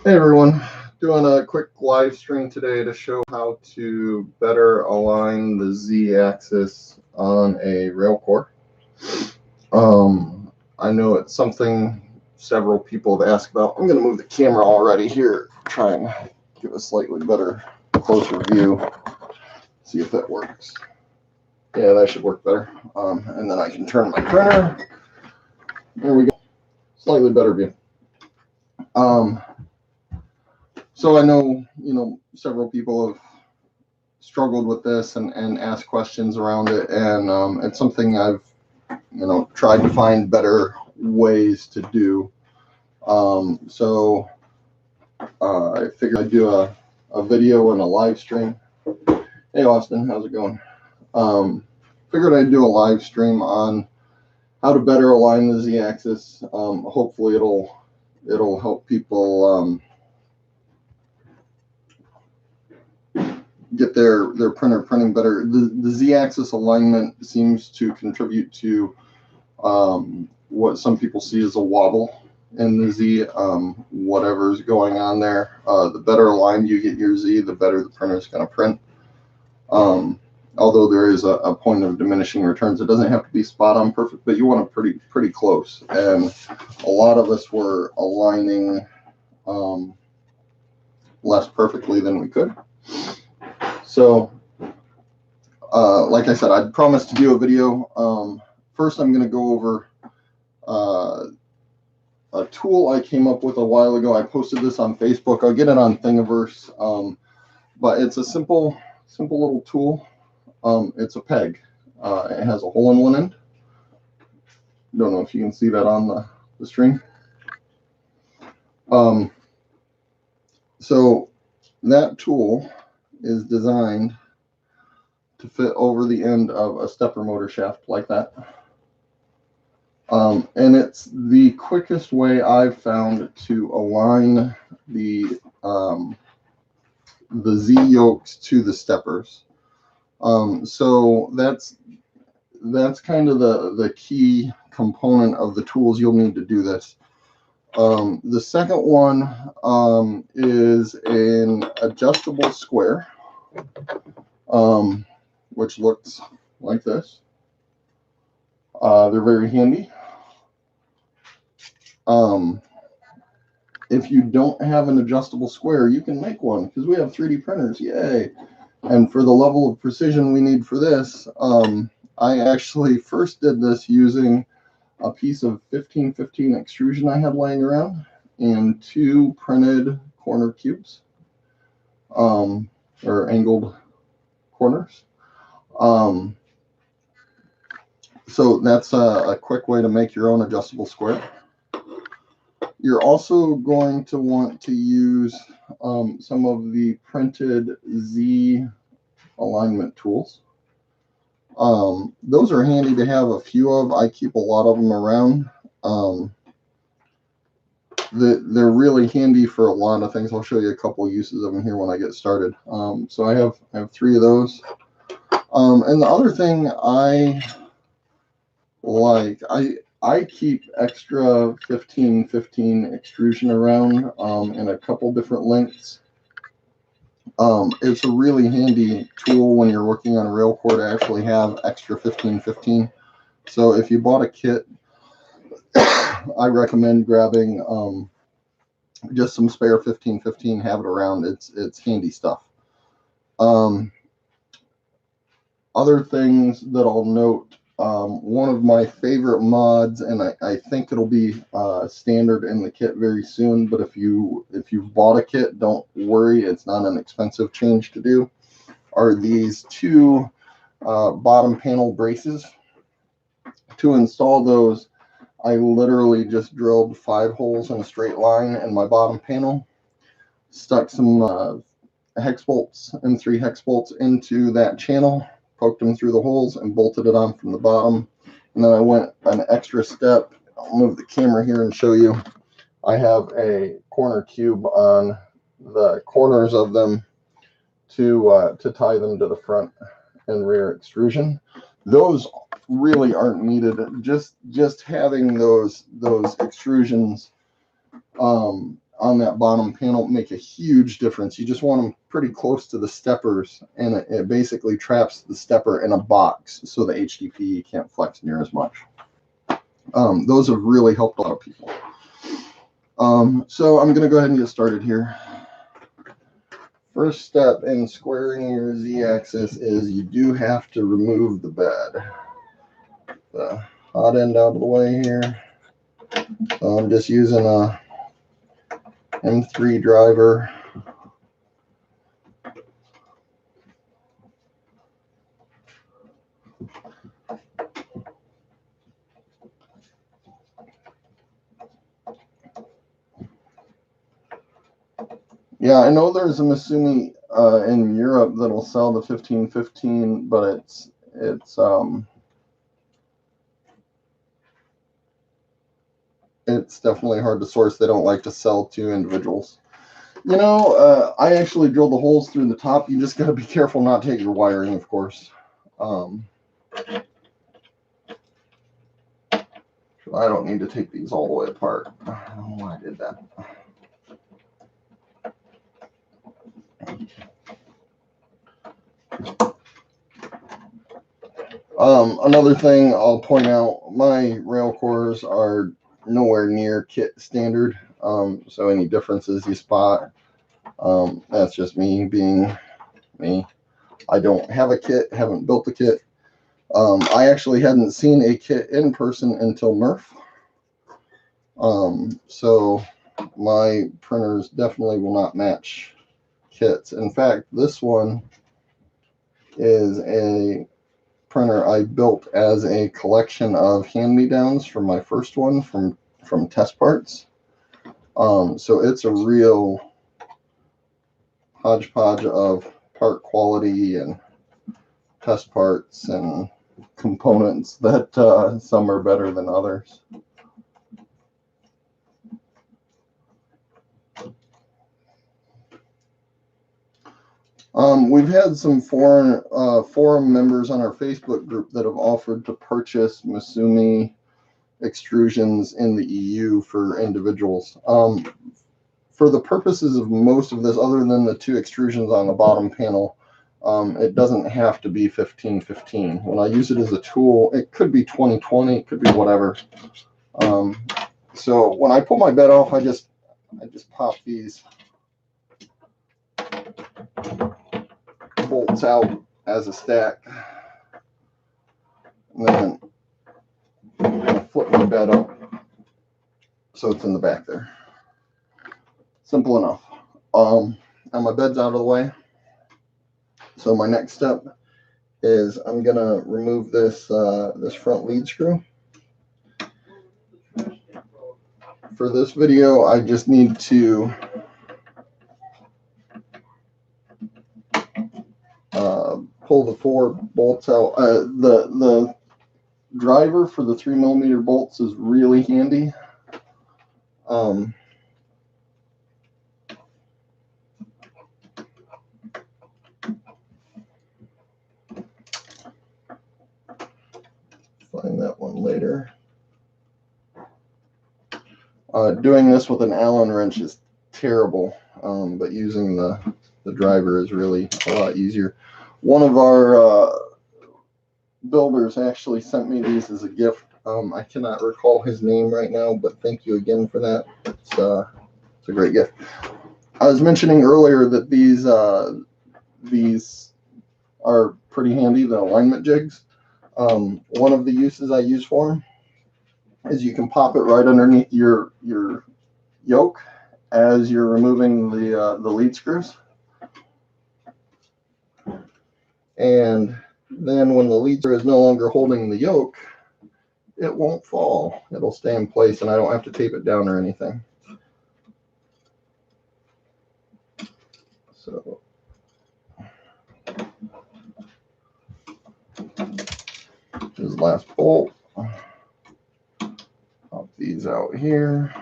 Hey everyone, doing a quick live stream today to show how to better align the Z-axis on a RailCore. I know it's something several people have asked about. I'm going to move the camera already here, try and give a slightly better, closer view, see if that works. Yeah, that should work better. And then I can turn my printer. There we go. Slightly better view. So I know, several people have struggled with this and asked questions around it, and it's something I've, tried to find better ways to do. So I figured I'd do a video and a live stream. Hey Austin, how's it going? Figured I'd do a live stream on how to better align the Z-axis. Hopefully it'll help people get their printer printing better. The Z-axis alignment seems to contribute to what some people see as a wobble in the Z. Whatever's going on there, the better aligned you get your Z, the better the printer is going to print. Although there is a point of diminishing returns, it doesn't have to be spot on perfect, but you want it pretty close. And a lot of us were aligning less perfectly than we could. So, like I said, I promised to do a video. First, I'm going to go over a tool I came up with a while ago. I posted this on Facebook. I'll get it on Thingiverse, but it's a simple little tool. It's a peg. It has a hole in one end. Don't know if you can see that on the screen. So that tool is designed to fit over the end of a stepper motor shaft like that. And it's the quickest way I've found to align the Z yokes to the steppers. So that's kind of the key component of the tools you'll need to do this. The second one is an adjustable square, which looks like this. They're very handy. If you don't have an adjustable square, you can make one because we have 3D printers. Yay! And for the level of precision we need for this, I actually first did this using a piece of 1515 extrusion I had laying around and 2 printed corner cubes, or angled corners. So that's a quick way to make your own adjustable square. You're also going to want to use some of the printed Z alignment tools. Those are handy to have a few of. I keep a lot of them around. They're really handy for a lot of things. I'll show you a couple of uses of them here when I get started. So I have 3 of those. And the other thing I like, I keep extra 1515 extrusion around in a couple different lengths. It's a really handy tool when you're working on a RailCore to actually have extra 1515. So if you bought a kit, I recommend grabbing just some spare 1515, have it around. It's handy stuff. Other things that I'll note, one of my favorite mods, and I think it'll be standard in the kit very soon, but if you've bought a kit, don't worry, it's not an expensive change to do, are these 2 bottom panel braces. To install those, I literally just drilled 5 holes in a straight line in my bottom panel, stuck some hex bolts and 3 hex bolts into that channel, poked them through the holes, and bolted it on from the bottom. And then I went an extra step. I'll move the camera here and show you. I have a corner cube on the corners of them to tie them to the front and rear extrusion. Those really aren't needed. Just having those extrusions on that bottom panel make a huge difference. You just want them pretty close to the steppers, and it basically traps the stepper in a box so the HDPE can't flex near as much. Those have really helped a lot of people. So I'm going to go ahead and get started here. First step in squaring your Z-axis is you do have to remove the bed. The hot end out of the way here. So I'm just using a M3 driver. Yeah, I know there's a Masumi in Europe that'll sell the 1515, but it's definitely hard to source. They don't like to sell to individuals. You know, I actually drilled the holes through the top. You just got to be careful not to hit your wiring, of course. I don't need to take these all the way apart. I don't know why I did that. Another thing I'll point out, my RailCores are nowhere near kit standard. So any differences you spot, that's just me being me. I don't have a kit, haven't built a kit. I actually hadn't seen a kit in person until Murph. So my printers definitely will not match kits. In fact, this one is a printer I built as a collection of hand-me-downs from my first one from test parts. So it's a real hodgepodge of part quality and test parts and components that some are better than others. We've had some forum members on our Facebook group that have offered to purchase Masumi extrusions in the EU for individuals. For the purposes of most of this, other than the two extrusions on the bottom panel, it doesn't have to be 1515. When I use it as a tool, it could be 2020, it could be whatever. So when I pull my bed off, I just pop these bolts out as a stack, and then I'm going to flip my bed up so it's in the back there. Simple enough. Now my bed's out of the way. So my next step is I'm going to remove this this front lead screw. For this video, I just need to pull the 4 bolts out. The driver for the 3mm bolts is really handy. Find that one later. Doing this with an Allen wrench is terrible, but using the driver is really a lot easier. One of our builders actually sent me these as a gift. I cannot recall his name right now, but thank you again for that. It's a great gift. I was mentioning earlier that these are pretty handy, the alignment jigs. One of the uses I use for them is you can pop it right underneath your yoke as you're removing the lead screws. And then when the lead screw is no longer holding the yoke, it won't fall. It'll stay in place and I don't have to tape it down or anything. So this last bolt. Pop these out here.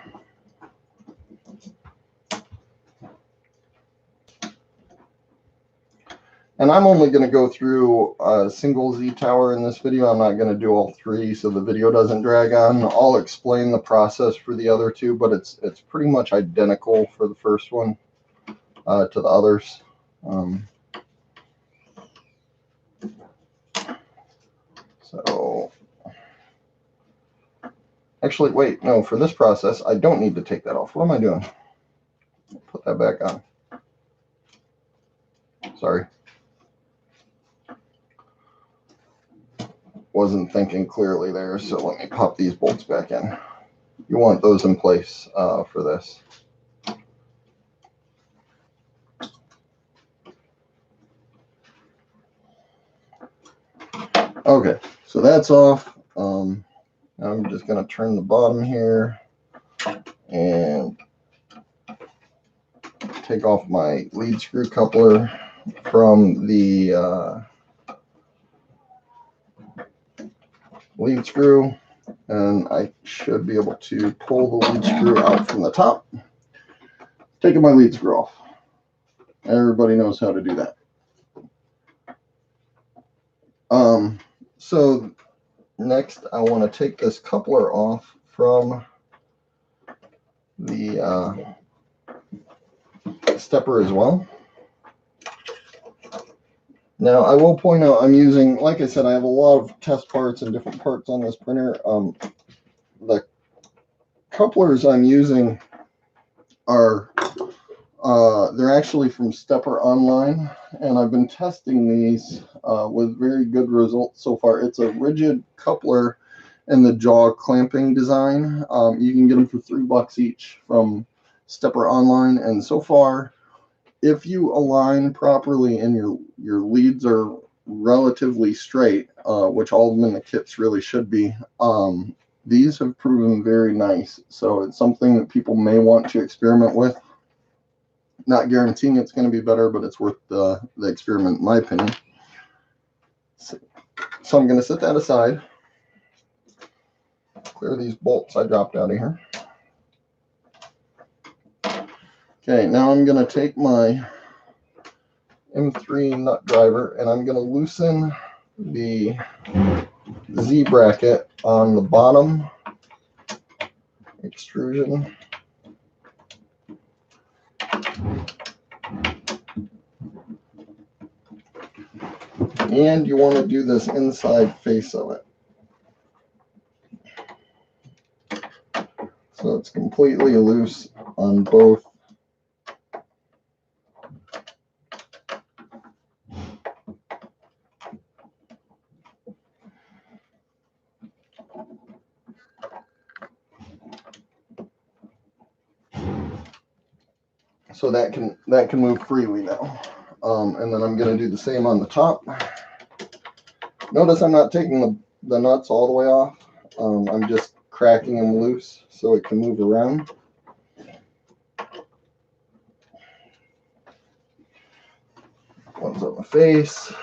And I'm only going to go through a single Z tower in this video. I'm not going to do all three so the video doesn't drag on. I'll explain the process for the other two, but it's pretty much identical for the first one to the others. So actually, wait, no, for this process, I don't need to take that off. What am I doing? Put that back on. Sorry. Wasn't thinking clearly there, so let me pop these bolts back in. You want those in place for this. Okay, so that's off. I'm just going to turn the bottom here and take off my lead screw coupler from the lead screw, and I should be able to pull the lead screw out from the top. Taking my lead screw off. Everybody knows how to do that. So next I want to take this coupler off from the stepper as well. Now I will point out I'm using, like I said, I have a lot of test parts and different parts on this printer. The couplers I'm using are they're actually from Stepper Online, and I've been testing these with very good results so far. It's a rigid coupler in the jaw clamping design. You can get them for $3 each from Stepper Online, and so far, if you align properly and your leads are relatively straight, which all of them in the kits really should be, these have proven very nice. So it's something that people may want to experiment with. Not guaranteeing it's going to be better, but it's worth the experiment in my opinion. So I'm going to set that aside. Clear these bolts I dropped out of here. Okay, now I'm going to take my M3 nut driver and I'm going to loosen the Z bracket on the bottom extrusion. And you want to do this inside face of it. So it's completely loose on both. So that can move freely now. And then I'm going to do the same on the top. Notice I'm not taking the nuts all the way off. I'm just cracking them loose so it can move around. One's on the face.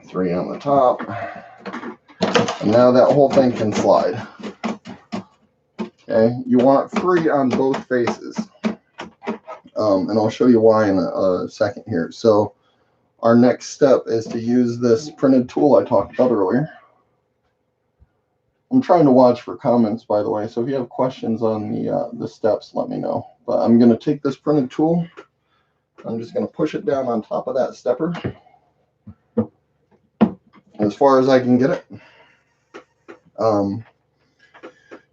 Three on the top. And now that whole thing can slide. Okay, you want 3 on both faces. And I'll show you why in a second here. So our next step is to use this printed tool I talked about earlier. I'm trying to watch for comments, by the way, so if you have questions on the steps, let me know. But I'm going to take this printed tool. I'm just going to push it down on top of that stepper as far as I can get it.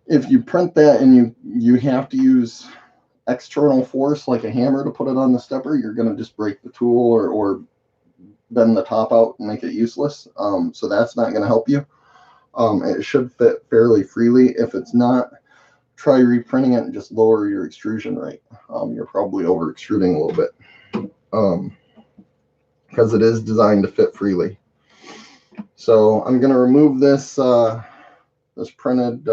If you print that and you have to use external force like a hammer to put it on the stepper, you're going to just break the tool or bend the top out and make it useless. So that's not going to help you. It should fit fairly freely. If it's not, try reprinting it and just lower your extrusion rate. You're probably over extruding a little bit because it is designed to fit freely. So I'm going to remove this this printed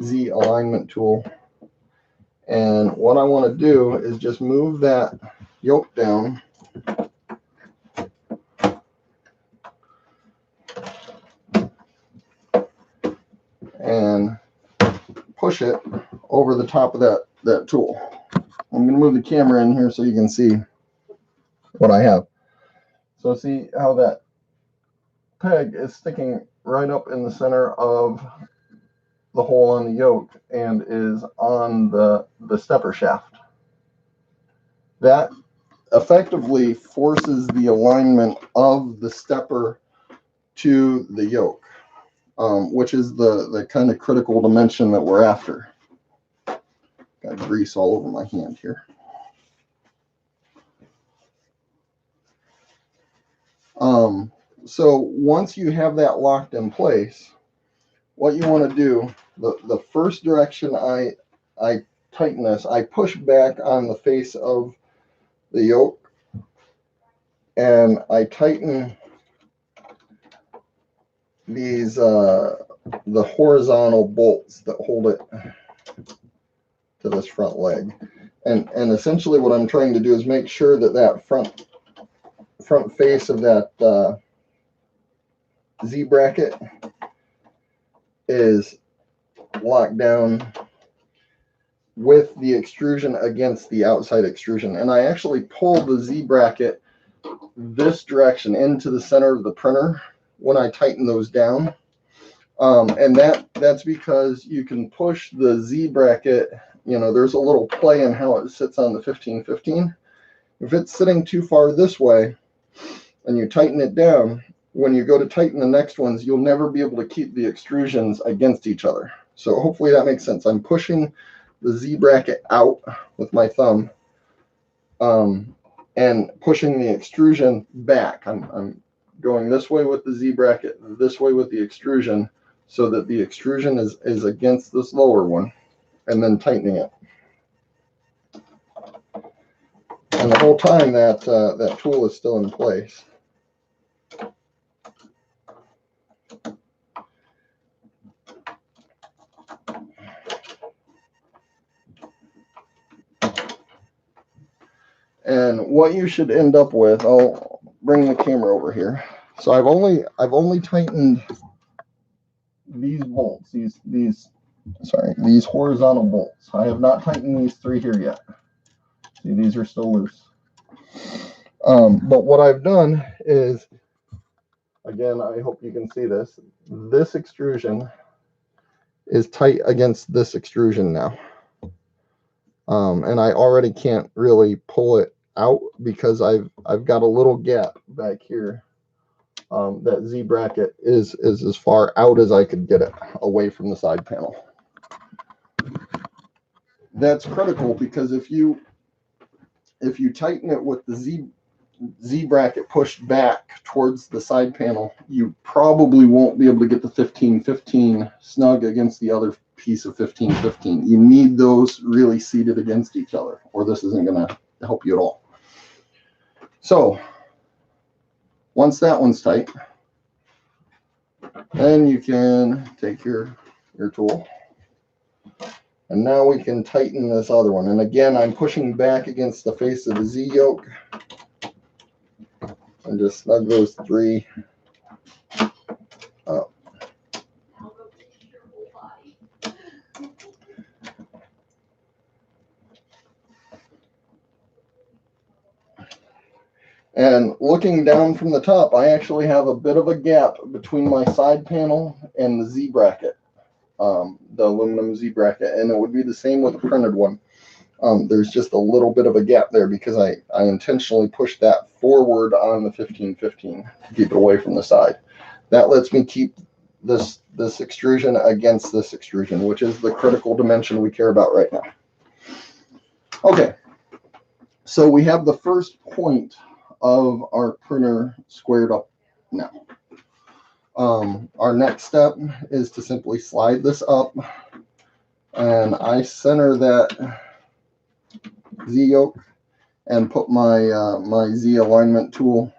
Z alignment tool, and what I want to do is just move that yoke down and push it over the top of that tool. I'm going to move the camera in here so you can see what I have. So see how that peg is sticking right up in the center of the hole on the yoke and is on the stepper shaft. That effectively forces the alignment of the stepper to the yoke, which is the kind of critical dimension that we're after. Got grease all over my hand here. So once you have that locked in place, what you want to do, the first direction I tighten this, I push back on the face of the yoke and I tighten these the horizontal bolts that hold it to this front leg. And essentially what I'm trying to do is make sure that that front face of that Z bracket is locked down with the extrusion against the outside extrusion. And I actually pull the Z bracket this direction into the center of the printer when I tighten those down. And that's because you can push the Z bracket, you know, there's a little play in how it sits on the 1515. If it's sitting too far this way and you tighten it down, when you go to tighten the next ones, you'll never be able to keep the extrusions against each other. So hopefully that makes sense. I'm pushing the Z bracket out with my thumb and pushing the extrusion back. I'm going this way with the Z bracket, this way with the extrusion, so that the extrusion is against this lower one, and then tightening it. And the whole time that that tool is still in place. And what you should end up with, I'll bring the camera over here. So I've only tightened these bolts, these horizontal bolts. I have not tightened these three here yet. See, these are still loose. But what I've done is, again, I hope you can see this. This extrusion is tight against this extrusion now. And I already can't really pull it out because I've got a little gap back here. That Z bracket is as far out as I could get it away from the side panel. That's critical because if you tighten it with the Z bracket pushed back towards the side panel, you probably won't be able to get the 1515 snug against the other piece of 1515. You need those really seated against each other, or this isn't going to help you at all. So once that one's tight, then you can take your tool, and now we can tighten this other one. And again, I'm pushing back against the face of the Z yoke and just snug those three up. And looking down from the top, I actually have a bit of a gap between my side panel and the Z bracket, the aluminum Z bracket, and it would be the same with the printed one. There's just a little bit of a gap there because I intentionally pushed that forward on the 1515 to keep it away from the side. That lets me keep this extrusion against this extrusion, which is the critical dimension we care about right now. Okay, so we have the first point of our printer squared up now. Our next step is to simply slide this up, and I center that Z yoke and put my my Z alignment tool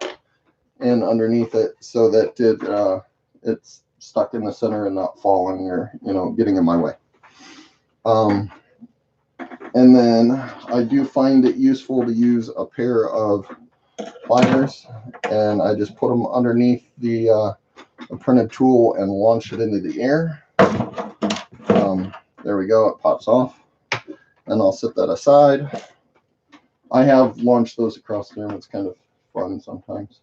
in underneath it so that it's stuck in the center and not falling or, you know, getting in my way. And then I do find it useful to use a pair of pliers, and I just put them underneath the printed tool and launch it into the air. There we go, it pops off. And I'll set that aside. I have launched those across the room. It's kind of fun sometimes.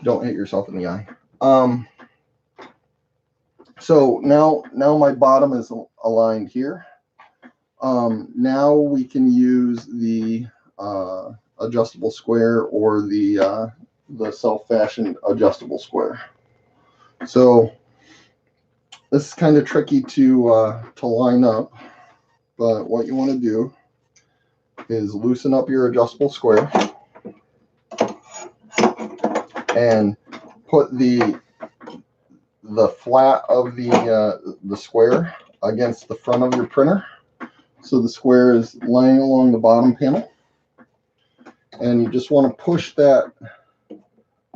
Don't hit yourself in the eye. So now my bottom is aligned here. Now we can use the adjustable square or the self-fashioned adjustable square. So this is kind of tricky to line up, but what you want to do is loosen up your adjustable square and put the flat of the square against the front of your printer. So the square is laying along the bottom panel, and you just want to push that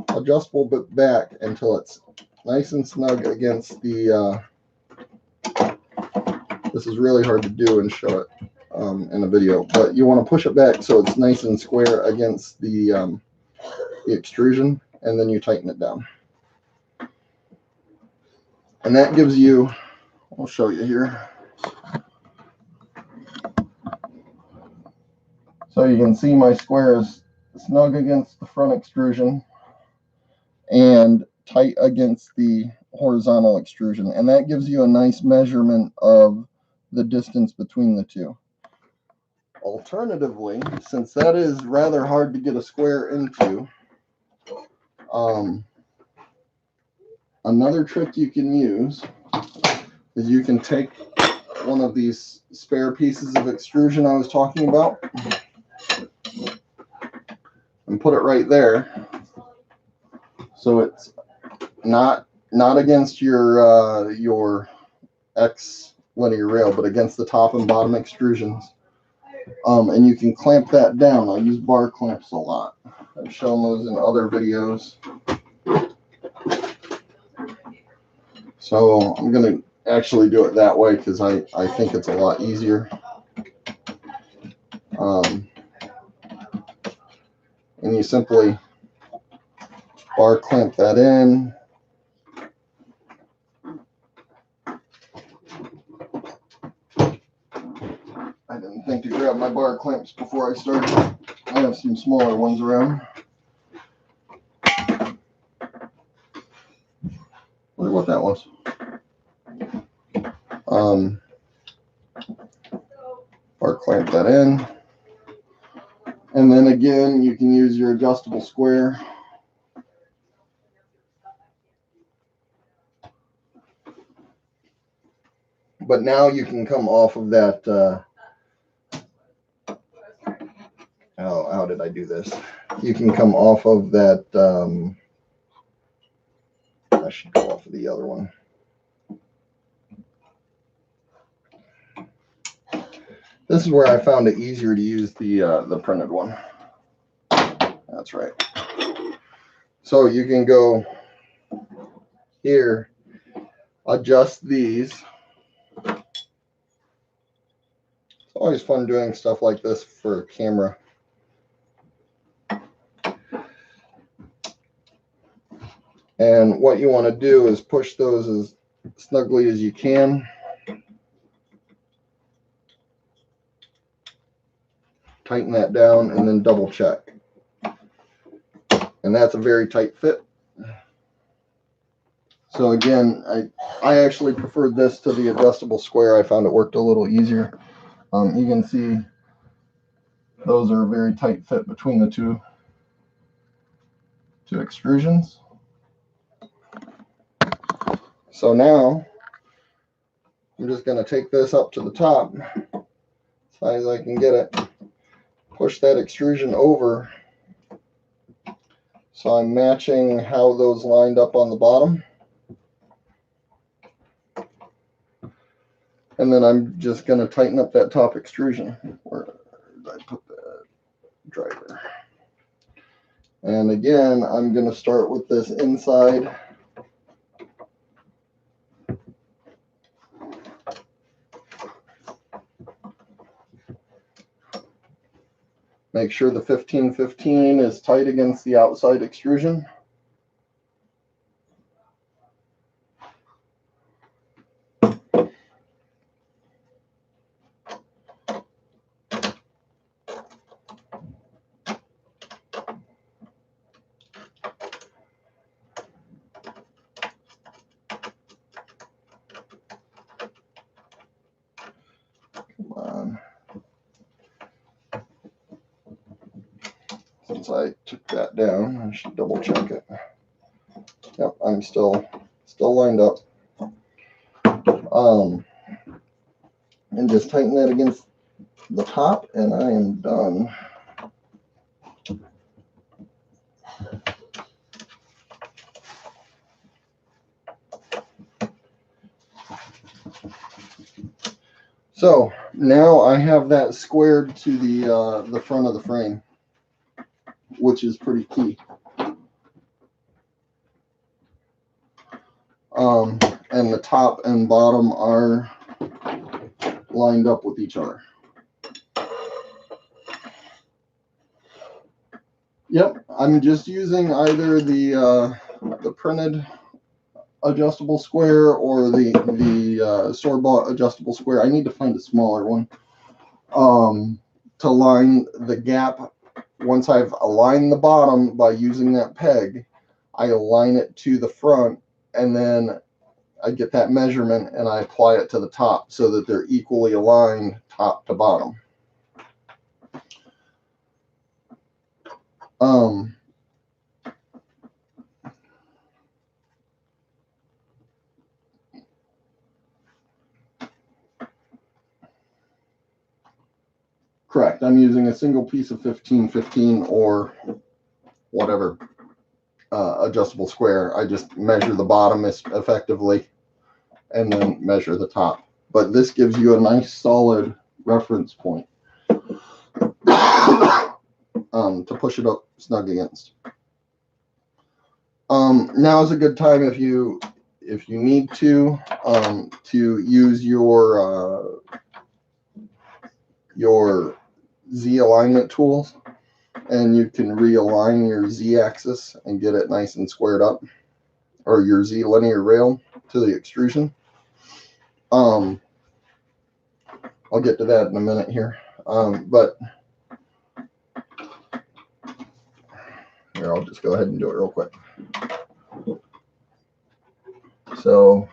adjustable bit back until it's nice and snug against the this is really hard to do and show it in a video, but you want to push it back so it's nice and square against the extrusion, and then you tighten it down. And that gives you, I'll show you here. So you can see my square is snug against the front extrusion and tight against the horizontal extrusion. And that gives you a nice measurement of the distance between the two. Alternatively, since that is rather hard to get a square into, another trick you can use is you can take one of these spare pieces of extrusion I was talking about and put it right there, so it's not against your X linear rail, but against the top and bottom extrusions. And you can clamp that down. I use bar clamps a lot. I've shown those in other videos. So I'm going to actually do it that way because I think it's a lot easier. And you simply bar clamp that in. I didn't think to grab my bar clamps before I started. I have some smaller ones around. Wonder what that was. Bar clamp that in. And then again, you can use your adjustable square. But now you can come off of that. How did I do this? You can come off of that. I should go off of the other one. This is where I found it easier to use the printed one. That's right. So you can go here, adjust these. It's always fun doing stuff like this for a camera. And what you want to do is push those as snugly as you can. Tighten that down and then double check. And that's a very tight fit. So again, I actually preferred this to the adjustable square. I found it worked a little easier. You can see those are a very tight fit between the two extrusions. So now I'm just going to take this up to the top as high as I can get it. Push that extrusion over so I'm matching how those lined up on the bottom. And then I'm just going to tighten up that top extrusion. Where did I put that driver? And again, I'm going to start with this inside. Make sure the 1515 is tight against the outside extrusion. Since I took that down, I should double check it. Yep, I'm still lined up. And just tighten that against the top, and I am done. So now I have that squared to the front of the frame, which is pretty key. And the top and bottom are lined up with each other. Yep, I'm just using either the printed adjustable square or the store-bought adjustable square. I need to find a smaller one to line the gap. Once I've aligned the bottom by using that peg, I align it to the front, and then I get that measurement and I apply it to the top so that they're equally aligned top to bottom. Correct. I'm using a single piece of 15-15 or whatever adjustable square. I just measure the bottom effectively and then measure the top. But this gives you a nice solid reference point to push it up snug against. Now is a good time if you need to use your Z alignment tools, and you can realign your Z axis and get it nice and squared up, or your Z linear rail to the extrusion. I'll get to that in a minute here, but here, I'll just go ahead and do it real quick. So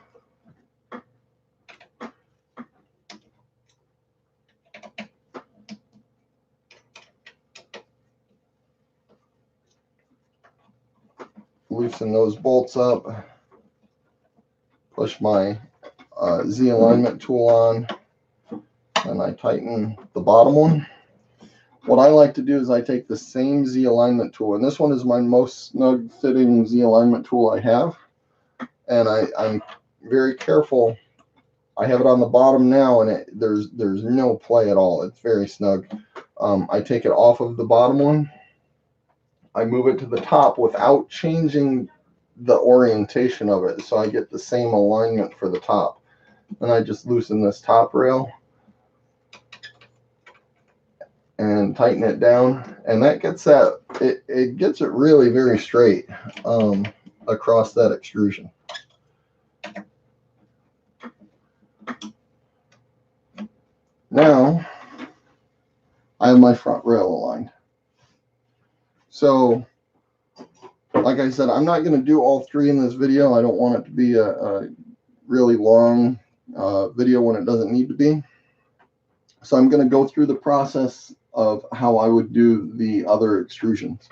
loosen those bolts up, push my Z alignment tool on, and I tighten the bottom one. What I like to do is I take the same Z alignment tool, and this one is my most snug fitting Z alignment tool I have, and I'm very careful. I have it on the bottom now, and there's no play at all. It's very snug. I take it off of the bottom one. I move it to the top without changing the orientation of it, so I get the same alignment for the top. And I just loosen this top rail and tighten it down, and that gets that it gets it really very straight across that extrusion. Now I have my front rail aligned. So like I said, I'm not going to do all three in this video. I don't want it to be a really long video when it doesn't need to be. So I'm going to go through the process of how I would do the other extrusions.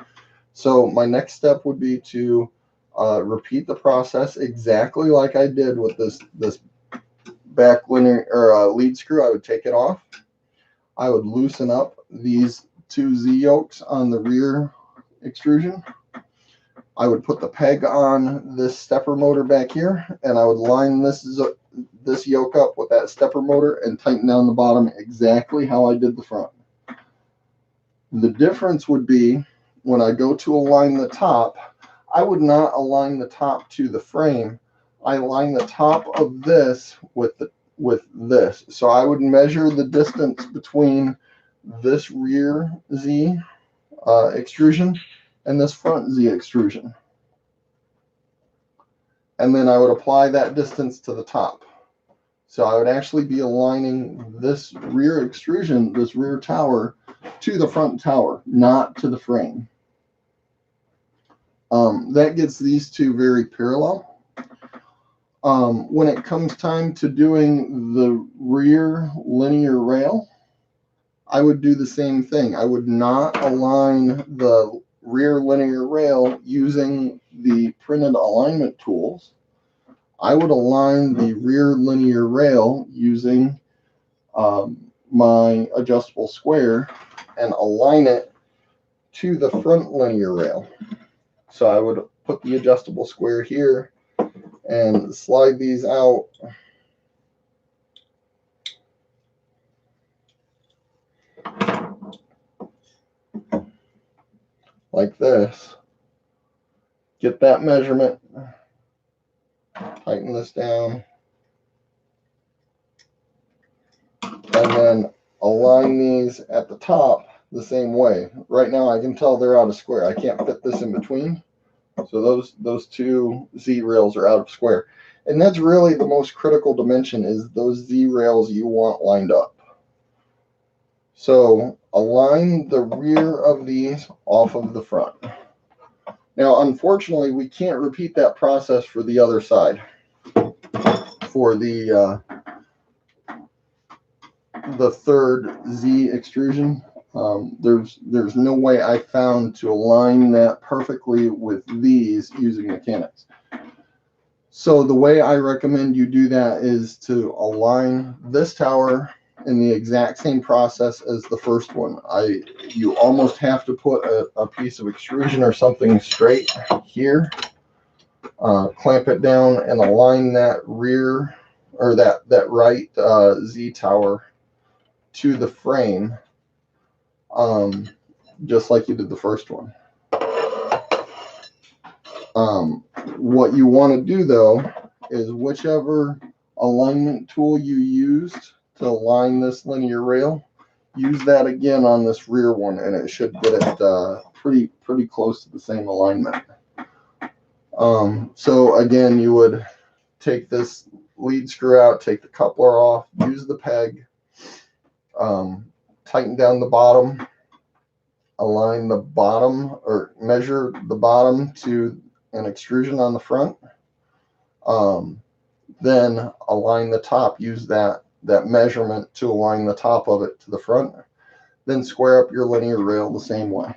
So my next step would be to repeat the process exactly like I did with this back linear or lead screw. I would take it off. I would loosen up these two Z yokes on the rear extrusion. I would put the peg on this stepper motor back here, and I would line this yoke up with that stepper motor and tighten down the bottom exactly how I did the front. The difference would be when I go to align the top, I would not align the top to the frame. I align the top of this with this. So I would measure the distance between this rear Z extrusion and this front Z extrusion. And then I would apply that distance to the top. So I would actually be aligning this rear extrusion, this rear tower, to the front tower, not to the frame. That gets these two very parallel. When it comes time to doing the rear linear rail, I would do the same thing. I would not align the rear linear rail using the printed alignment tools. I would align the rear linear rail using my adjustable square and align it to the front linear rail. So I would put the adjustable square here and slide these out like this. Get that measurement, tighten this down, and then align these at the top the same way. Right now I can tell they're out of square. I can't fit this in between. So those two Z rails are out of square. And that's really the most critical dimension, is those Z rails you want lined up. So align the rear of these off of the front. Now, unfortunately, we can't repeat that process for the other side. For the third Z extrusion, there's no way I found to align that perfectly with these using mechanics. So the way I recommend you do that is to align this tower in the exact same process as the first one. You almost have to put a piece of extrusion or something straight here, clamp it down and align that rear or that right Z tower to the frame, just like you did the first one. What you want to do though is whichever alignment tool you used to align this linear rail, use that again on this rear one, and it should get it pretty close to the same alignment. So again, you would take this lead screw out, take the coupler off, use the peg, tighten down the bottom, align the bottom or measure the bottom to an extrusion on the front. Then align the top, use that measurement to align the top of it to the front. Then square up your linear rail the same way.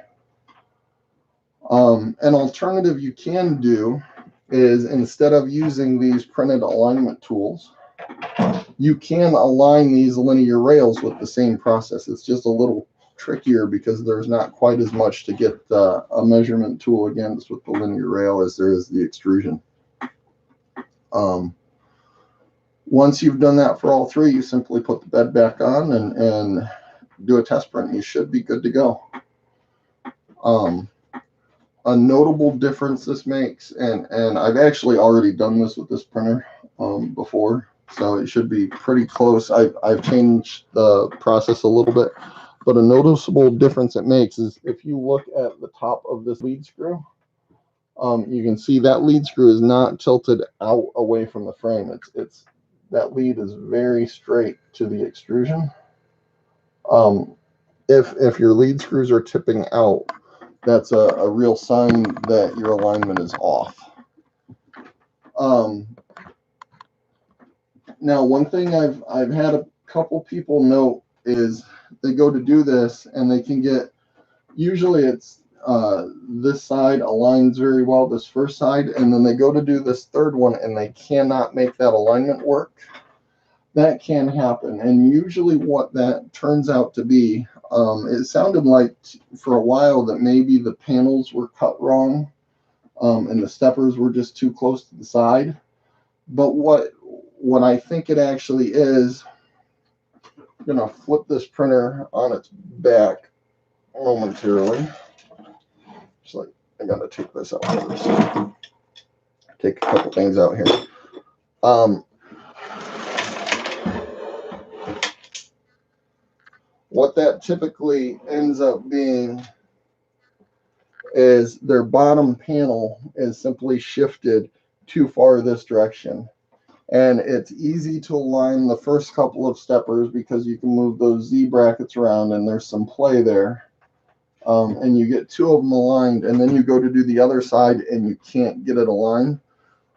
An alternative you can do is, instead of using these printed alignment tools, you can align these linear rails with the same process. It's just a little trickier because there's not quite as much to get a measurement tool against with the linear rail as there is the extrusion. Once you've done that for all three, you simply put the bed back on and do a test print. You should be good to go. A notable difference this makes, and I've actually already done this with this printer before, so it should be pretty close. I've changed the process a little bit, but a noticeable difference it makes is if you look at the top of this lead screw, you can see that lead screw is not tilted out away from the frame. That lead is very straight to the extrusion. If your lead screws are tipping out, that's a real sign that your alignment is off. Now, one thing I've had a couple people note is they go to do this and they can get, usually it's this side aligns very well, this first side, and then they go to do this third one and they cannot make that alignment work. That can happen, and usually what that turns out to be, it sounded like for a while that maybe the panels were cut wrong, and the steppers were just too close to the side. But what I think it actually is, I'm gonna flip this printer on its back momentarily. Just like, I gotta take this out first. Take a couple things out here. What that typically ends up being is their bottom panel is simply shifted too far this direction. And it's easy to align the first couple of steppers because you can move those Z brackets around and there's some play there. And you get two of them aligned, and then you go to do the other side and you can't get it aligned.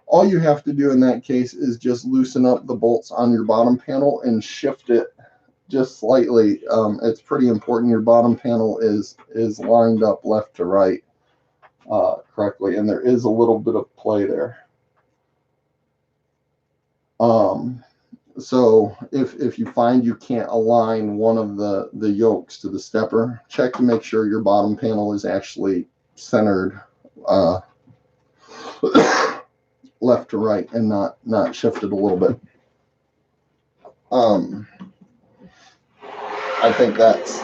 All you have to do in that case is just loosen up the bolts on your bottom panel and shift it just slightly. It's pretty important your bottom panel is lined up left to right correctly, and there is a little bit of play there. So if you find you can't align one of the yokes to the stepper, check to make sure your bottom panel is actually centered left to right and not shifted a little bit. I think that's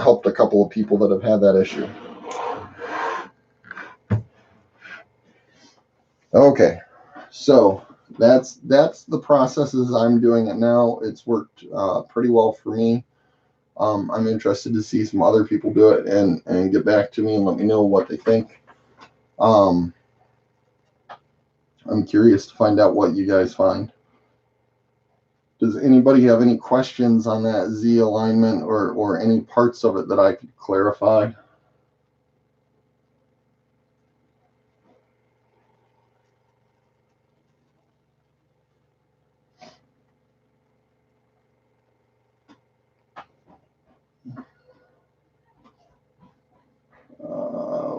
helped a couple of people that have had that issue. Okay, so that's the processes I'm doing it now. It's worked pretty well for me. I'm interested to see some other people do it and get back to me and let me know what they think. I'm curious to find out what you guys find. Does anybody have any questions on that Z alignment or any parts of it that I could clarify?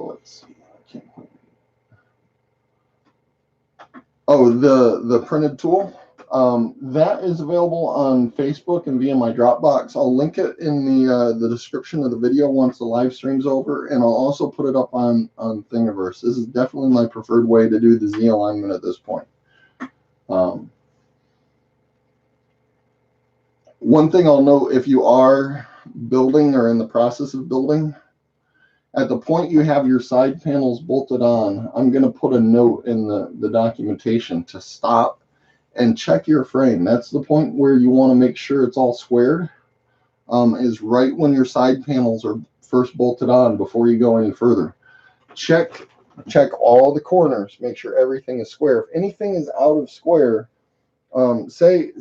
Let's see. Oh, the printed tool. That is available on Facebook and via my Dropbox. I'll link it in the description of the video once the live stream's over, and I'll also put it up on Thingiverse. This is definitely my preferred way to do the Z alignment at this point. One thing I'll note, if you are building or in the process of building, at the point you have your side panels bolted on, I'm going to put a note in the documentation to stop and check your frame. That's the point where you want to make sure it's all squared, is right when your side panels are first bolted on before you go any further. Check all the corners, make sure everything is square. If anything is out of square, say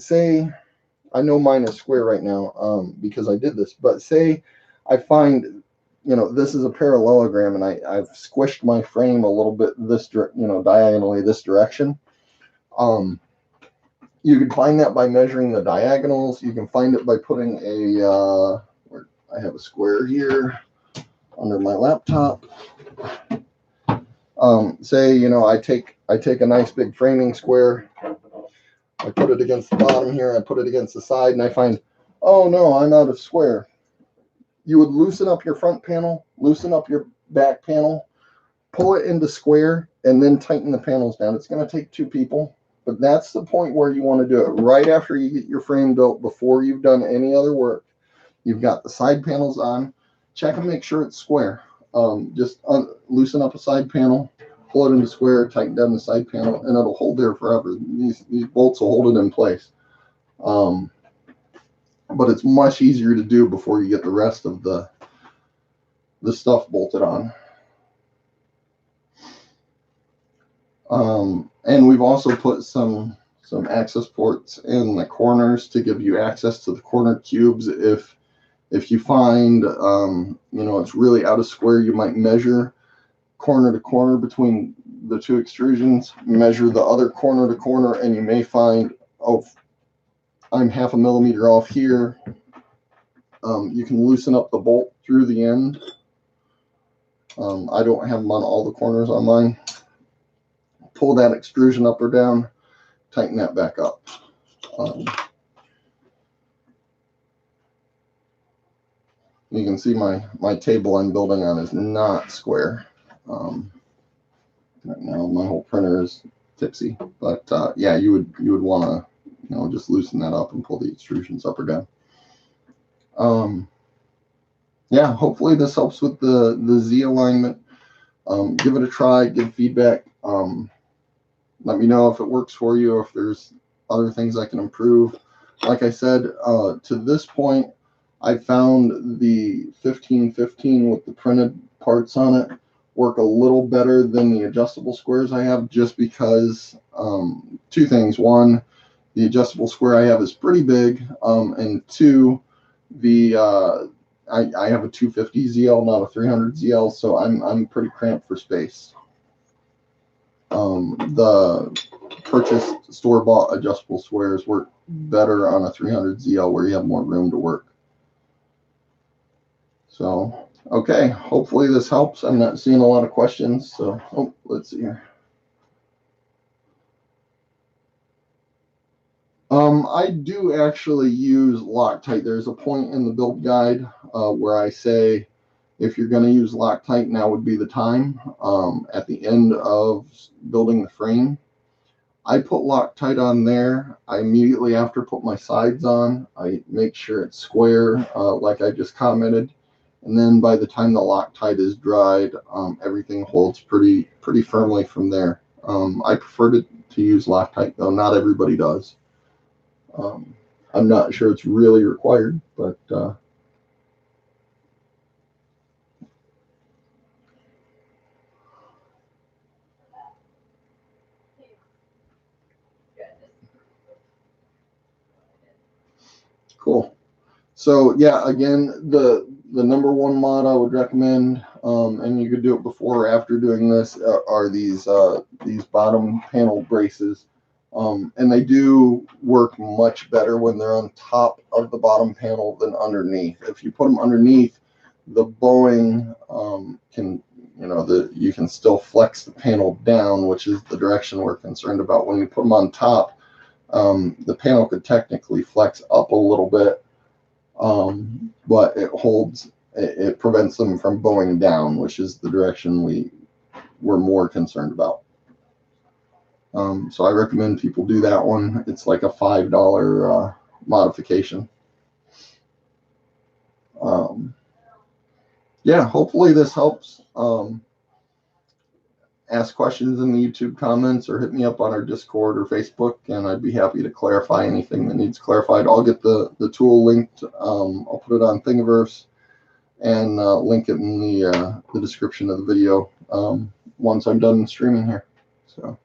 I know mine is square right now because I did this, but say I find, this is a parallelogram and I've squished my frame a little bit diagonally this direction. You can find that by measuring the diagonals. You can find it by putting I have a square here under my laptop. Say, I take a nice big framing square. I put it against the bottom here. I put it against the side, and I find, oh no, I'm out of square. You would loosen up your front panel, loosen up your back panel, pull it into square, and then tighten the panels down. It's going to take two people, but that's the point where you want to do it. Right after you get your frame built, before you've done any other work, you've got the side panels on. Check and make sure it's square. Just loosen up a side panel, pull it into square, tighten down the side panel, and it'll hold there forever. These bolts will hold it in place. But it's much easier to do before you get the rest of the stuff bolted on. And we've also put some access ports in the corners to give you access to the corner cubes. If you find it's really out of square, you might measure corner to corner between the two extrusions, measure the other corner to corner, and you may find, oh, I'm 0.5 millimeter off here. You can loosen up the bolt through the end. I don't have them on all the corners on mine. Pull that extrusion up or down, tighten that back up. You can see my table I'm building on is not square. Right now my whole printer is tipsy, but yeah, you would want to just loosen that up and pull the extrusions up or down. Yeah, hopefully this helps with the Z alignment. Give it a try, give feedback. Let me know if it works for you, or if there's other things I can improve. Like I said, to this point, I found the 1515 with the printed parts on it work a little better than the adjustable squares I have, just because two things. One, the adjustable square I have is pretty big, and two, I have a 250 ZL, not a 300 ZL, so I'm pretty cramped for space. The purchased store-bought adjustable squares work better on a 300 ZL where you have more room to work. So, okay, hopefully this helps. I'm not seeing a lot of questions, so let's see here. I do actually use Loctite. There's a point in the build guide where I say if you're going to use Loctite, now would be the time. At the end of building the frame, I put Loctite on there. I immediately after put my sides on, I make sure it's square, like I just commented. And then by the time the Loctite is dried, everything holds pretty firmly from there. I prefer to use Loctite, though not everybody does. I'm not sure it's really required, but cool. So yeah, again, the number one mod I would recommend, and you could do it before or after doing this, are these bottom panel braces. And they do work much better when they're on top of the bottom panel than underneath. If you put them underneath, the bowing can, you can still flex the panel down, which is the direction we're concerned about. When you put them on top, the panel could technically flex up a little bit, but it prevents them from bowing down, which is the direction we're more concerned about. So I recommend people do that one. It's like a $5 modification. Yeah, hopefully this helps. Ask questions in the YouTube comments or hit me up on our Discord or Facebook, and I'd be happy to clarify anything that needs clarified. I'll get the tool linked. I'll put it on Thingiverse and link it in the description of the video once I'm done streaming here. So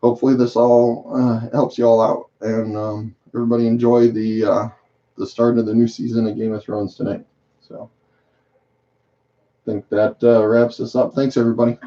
hopefully this all helps you all out, and everybody enjoy the start of the new season of Game of Thrones tonight. So I think that wraps us up. Thanks, everybody.